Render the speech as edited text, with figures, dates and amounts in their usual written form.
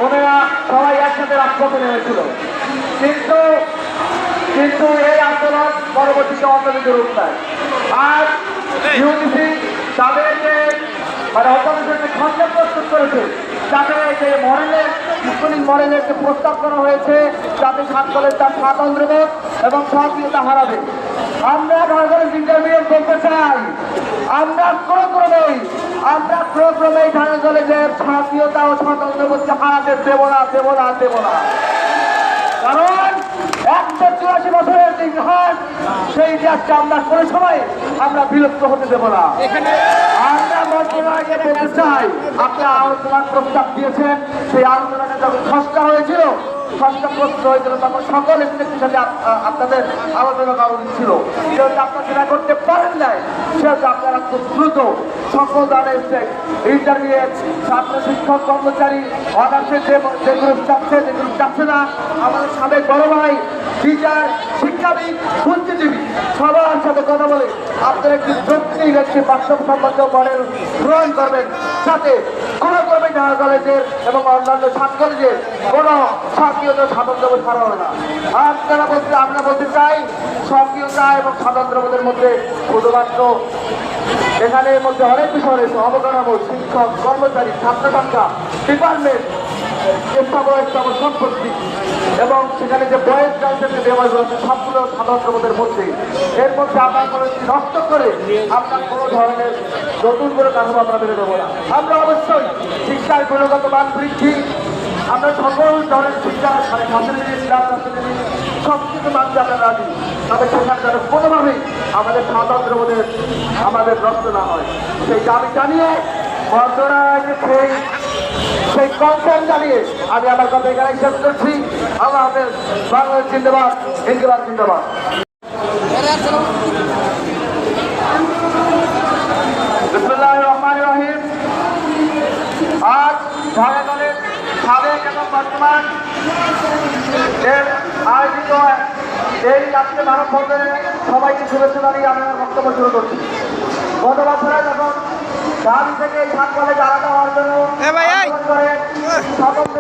ওনারা সবাই একসাথে রাজপথে নেমেছিল, কিন্তু কিন্তু এই আন্দোলন পরবর্তীতে অন্যদিকে রূপ নেয়। আর ইউনিসি তাদের যে অপারেশন খরচা প্রস্তুত করেছে, যাতে যে মডেলের স্কুলিং মডেলের যে প্রস্তাব করা হয়েছে, যাতে সাতকলের তার স্বাতন্ত্র্যবোধ এবং সক্রিয়তা হারাবে। আমরা ঢাকার ইন্টারমিডিয়েট বলতে চাই, আমরা ক্রমক্রমেই ঢাকা কলেজের সক্রিয়তা ও স্বাতন্ত্র্যবোধকে হারাতে দেব না। কারণ 184 বছরের যে ইতিহাস, সেই ইতিহাসকে আমরা কোনো সময় আমরা বিলুপ্ত হতে দেব না। আমরা মন্ত্রণালয়কে বলতে চাই, আপনারা আলোচনার প্রস্তাব দিয়েছেন, সেই আলোচনাটা যখন খসড়া হয়েছিল, তখন সকল এমপিদের সাথে আপনাদের আলোচনা করা উচিত ছিল। যেহেতু আপনারা সেটা করতে পারেন নাই, সেহেতু আপনারা খুব দ্রুত সকল ধরনের ইন্টারমিডিয়েট ছাত্র শিক্ষক কর্মচারী অনার্সের যে গ্রুপ যাচ্ছে না, আমাদের সাবেক বড় ভাই টিচার শিক্ষাবিদ বুদ্ধিজীবী সবার সাথে কথা বলে আপনারা একটি যৌক্তিক একটি বাস্তবসম্মত মডেল গ্রহণ করবেন, যাতে কোনো ক্রমে ঢাকা কলেজের এবং অন্যান্য ছাত্র কলেজের কোনো সক্রিয়তা স্বাতন্ত্র্যবোধ ছাড়া হবে না। আমরা বলতে চাই, সক্রিয়তা এবং স্বাতন্ত্র্যবোধের মধ্যে শুধুমাত্র এখানের মধ্যে অনেক বিষয় রয়েছে, অবকাঠামো, শিক্ষক কর্মচারী, ছাত্র সংখ্যা, ডিপার্টমেন্ট, স্থাবর সম্পত্তি এবং সেখানে যে বয়েস গার্লসের যে দেওয়ালগুলো আছে, সবগুলো স্বাতন্ত্র্যবোধের মধ্যে। এর মধ্যে আপনার কোনো নষ্ট করে আপনার কোনো ধরনের নতুন করে কাঠামো আমরা বেড়ে দেবো না। আমরা অবশ্যই শিক্ষার গুণগত মান বৃদ্ধি, আমরা সকল ধরনের শিক্ষা সব কিছু মানতে আমরা রাজি, তবে সেখানে যেন কোনোভাবেই আমাদের স্বাতন্ত্র্যবোধের আমাদের নষ্ট না হয়, সেই দাবি জানিয়ে মন্ত্রণালয়কে সেই কনসার্ন জানিয়ে আমি আমার কথা এখানে শেষ করছি। আল্লাহ হাফেজ। বাংলাদেশ জিন্দাবাদ, ইনকিলাব জিন্দাবাদ। বিসমিল্লাহির রহমানির রহিম। আজ ঢাকা কলেজ সাবেক এবং বর্তমান এর আয়োজিত এই রাষ্ট্রে মানববন্ধনে সবাইকে শুভেচ্ছা জানিয়ে আমি আমার বক্তব্য শুরু করছি। গত বছরে যখন ঢাকা থেকে এই সাত কলেজ আলাদা হওয়ার জন্য স্বতন্ত্র